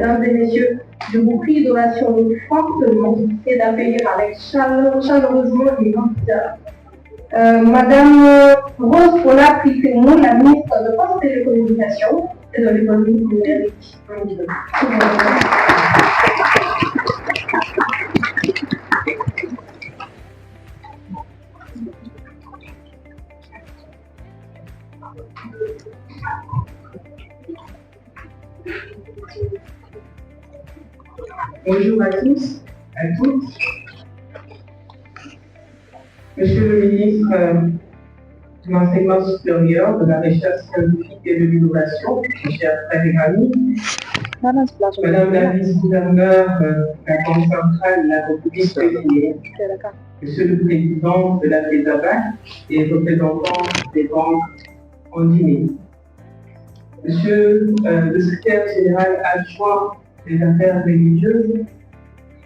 mesdames et messieurs du groupe Idoration fortement et d'accueillir avec chaleureusement les candidats. Madame Rose Paula Piquemont, la ministre de Poste et Télécommunications et de l'économie numérique. Bonjour à tous, à toutes. Monsieur le ministre de l'Enseignement supérieur, de la Recherche scientifique et de l'innovation, mes chers frères et amis, Madame la vice-gouverneure de la Banque centrale de la République brésilienne, Monsieur le président de la FEDABAC et représentants des banques en Guinée, Monsieur le secrétaire général adjoint des affaires religieuses,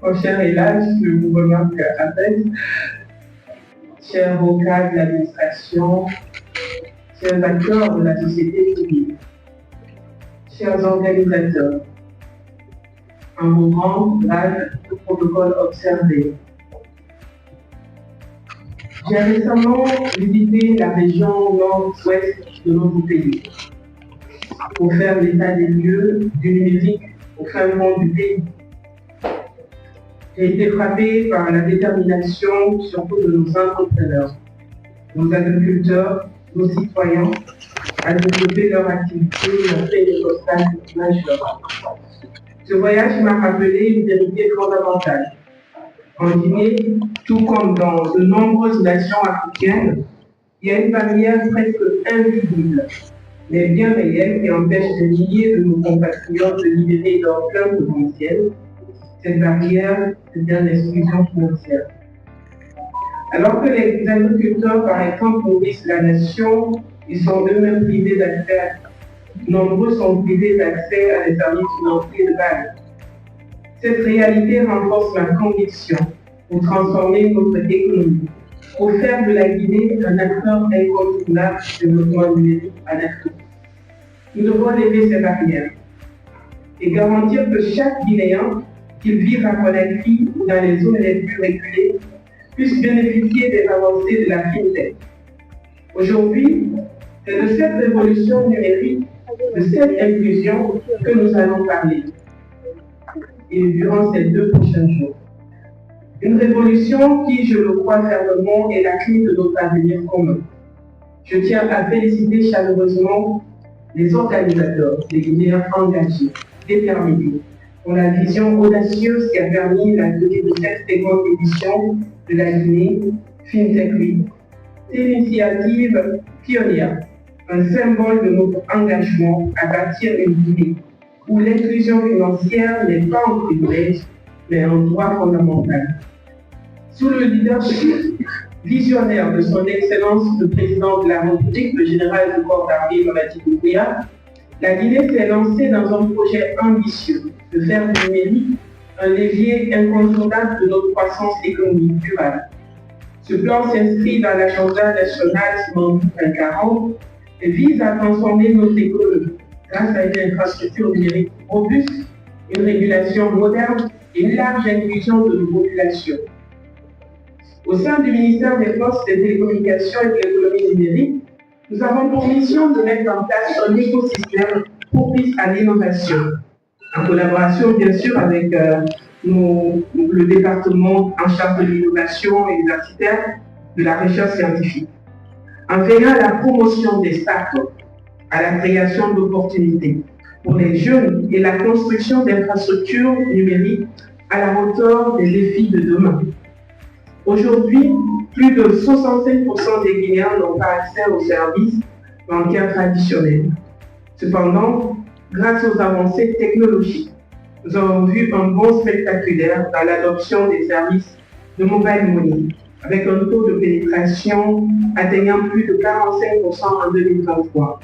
mon cher Elage, je vous remarque à peine, chers hauts cadres de l'administration, chers acteurs de la société civile, chers organisateurs, en vos rangs, grade, tout protocole observé. J'ai récemment visité la région nord-ouest de notre pays pour faire l'état des lieux du numérique au fin fond du pays. J'ai été frappé par la détermination surtout de nos entrepreneurs, nos agriculteurs, nos citoyens à développer leur activité et à faire des obstacles majeurs. Ce voyage m'a rappelé une vérité fondamentale. En Guinée, tout comme dans de nombreuses nations africaines, il y a une barrière presque invisible, mais bien réelle qui empêche des milliers de nos compatriotes de libérer leur plein potentiel. Cette barrière, c'est bien l'exclusion financière. Alors que les agriculteurs, par exemple, nourrissent la nation, ils sont eux-mêmes privés d'accès. Nombreux sont privés d'accès à des services financiers de base. Cette réalité renforce ma conviction pour transformer notre économie, pour faire de la Guinée un acteur incontournable du développement numérique en Afrique. Nous devons lever ces barrières et garantir que chaque Guinéen, qu'il vive à Conakry ou dans les zones les plus reculées, puisse bénéficier des avancées de la FinTech. Aujourd'hui, c'est de cette révolution numérique, de cette inclusion que nous allons parler. Et durant ces 2 prochains jours. Une révolution qui, je le crois fermement, est la clé de notre avenir commun. Je tiens à féliciter chaleureusement les organisateurs, les Guinéens engagés, déterminés, pour la vision audacieuse qui a permis la tenue de cette seconde édition de la Guinée FinTech Week. C'est une initiative pionnière, un symbole de notre engagement à bâtir une Guinée où l'inclusion financière n'est pas un privilège, mais un droit fondamental. Sous le leadership visionnaire de son Excellence le Président de la République, le général de corps d'armée Mamadi Doumbouya, la Guinée s'est lancée dans un projet ambitieux de faire du numérique un levier incontournable de notre croissance économique durable. Ce plan s'inscrit dans l'agenda national Simon 2040 et vise à transformer notre économie grâce à une infrastructure numérique robuste, une régulation moderne et une large inclusion de nos populations. Au sein du ministère des Postes, des Télécommunications et de l'économie numérique, nous avons pour mission de mettre en place un écosystème propice à l'innovation, en collaboration bien sûr avec le département en charge de l'innovation universitaire, de la recherche scientifique, en veillant à la promotion des startups, à la création d'opportunités pour les jeunes et la construction d'infrastructures numériques à la hauteur des défis de demain. Aujourd'hui, plus de 65% des Guinéens n'ont pas accès aux services bancaires traditionnels. Cependant, grâce aux avancées technologiques, nous avons vu un bond spectaculaire dans l'adoption des services de mobile money, avec un taux de pénétration atteignant plus de 45% en 2023.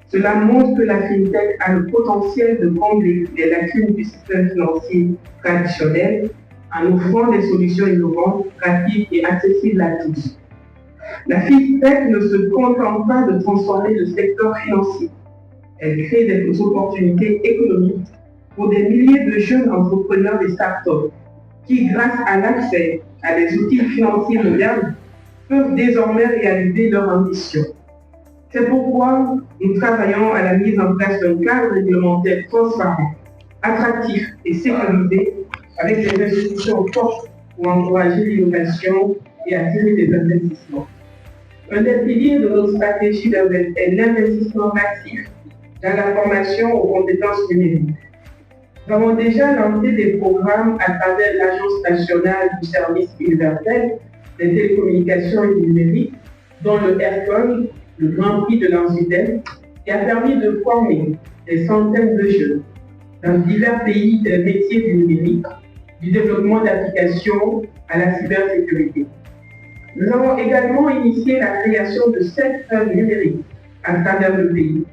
Cela montre que la FinTech a le potentiel de combler les lacunes du système financier traditionnel en offrant des solutions innovantes, rapides et accessibles à tous. La FinTech ne se contente pas de transformer le secteur financier. Elle crée des opportunités économiques pour des milliers de jeunes entrepreneurs et start-up qui, grâce à l'accès à des outils financiers modernes, peuvent désormais réaliser leur ambition. C'est pourquoi nous travaillons à la mise en place d'un cadre réglementaire transparent, attractif et sécurisé, avec des institutions fortes pour encourager l'innovation et attirer des investissements. Un des piliers de notre stratégie est l'investissement massif dans la formation aux compétences numériques. Nous avons déjà lancé des programmes à travers l'Agence nationale du service universel des télécommunications et du numérique, dont le AirCon, le Grand Prix de l'Ansitel, qui a permis de former des centaines de jeunes dans divers pays des métiers du numérique, du développement d'applications à la cybersécurité. Nous avons également initié la création de 7 hubs numériques à travers le pays.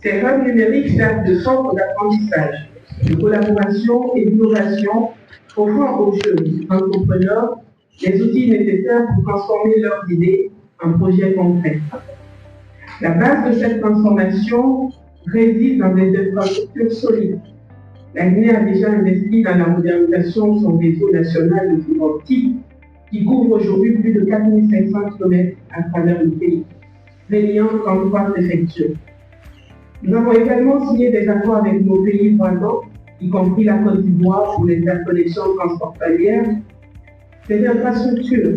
Ces hubs numériques servent de centre d'apprentissage, de collaboration et d'innovation, offrant aux jeunes entrepreneurs les outils nécessaires pour transformer leurs idées en projets concrets. La base de cette transformation réside dans des infrastructures solides. La Guinée a déjà investi dans la modernisation de son réseau national de fibre optique, qui couvre aujourd'hui plus de 4500 km à travers le pays, reliant 33 préfectures. Nous avons également signé des accords avec nos pays voisins, y compris la Côte d'Ivoire pour les interconnexions transfrontalières. Ces infrastructures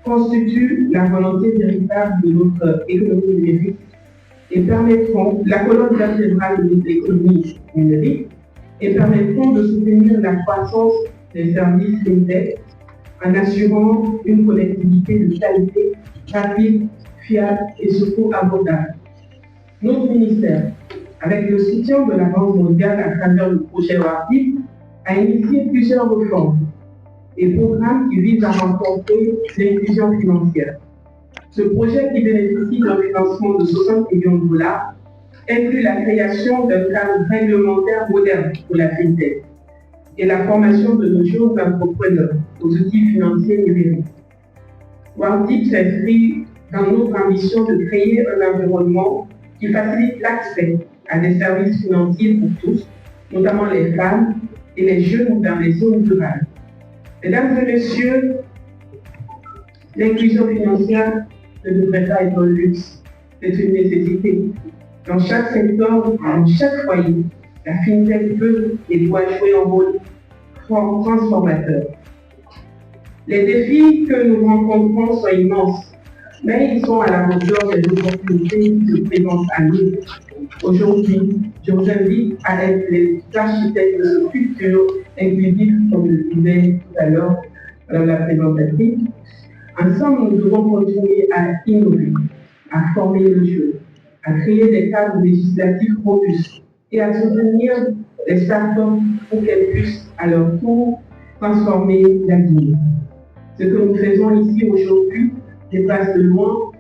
constituent la volonté véritable de notre économie numérique et permettront la colonne vertébrale de notre économie numérique et permettront de soutenir la croissance des services fintech en assurant une connectivité de qualité, rapide, fiable et surtout abordable. Notre ministère, avec le soutien de la Banque mondiale à travers le projet RAPID, a initié plusieurs réformes et programmes qui visent à renforcer l'inclusion financière. Ce projet, qui bénéficie d'un financement de 60 millions de dollars, inclut la création d'un cadre réglementaire moderne pour la FinTech et la formation de nos jeunes entrepreneurs aux outils financiers numériques. WARDIP s'inscrit dans notre ambition de créer un environnement qui facilite l'accès à des services financiers pour tous, notamment les femmes et les jeunes dans les zones rurales. Mesdames et messieurs, l'inclusion financière ne devrait pas être un luxe, c'est une nécessité. Dans chaque secteur, dans chaque foyer, la FinTech peut et doit jouer un rôle transformateur. Les défis que nous rencontrons sont immenses, mais ils sont à la hauteur des opportunités qui se présentent à nous. Aujourd'hui, je vous invite à être les architectes de ce futur inclusif, comme le disait tout à l'heure la présentatrice. Ensemble, nous devons continuer à innover, à former le jeu, à créer des cadres législatifs robustes et à soutenir les startups pour qu'elles puissent à leur tour transformer la Guinée. Ce que nous faisons ici aujourd'hui dépasse de loin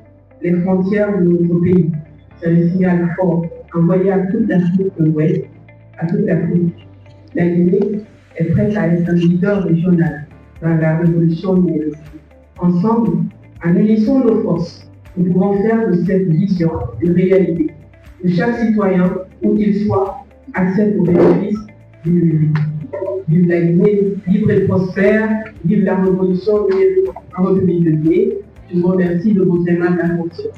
les frontières de notre pays. C'est un signal fort envoyé à toute l'Afrique de l'Ouest, à toute l'Afrique. La Guinée est prête à être un leader régional dans la révolution numérique. Ensemble, en unissant nos forces, nous pouvons faire de cette vision une réalité. Que chaque citoyen, où qu'il soit, accède aux bénéfices du numérique. Vive la Guinée libre et prospère, vive la révolution numérique en République de Guinée. Je vous remercie de votre aimable attention.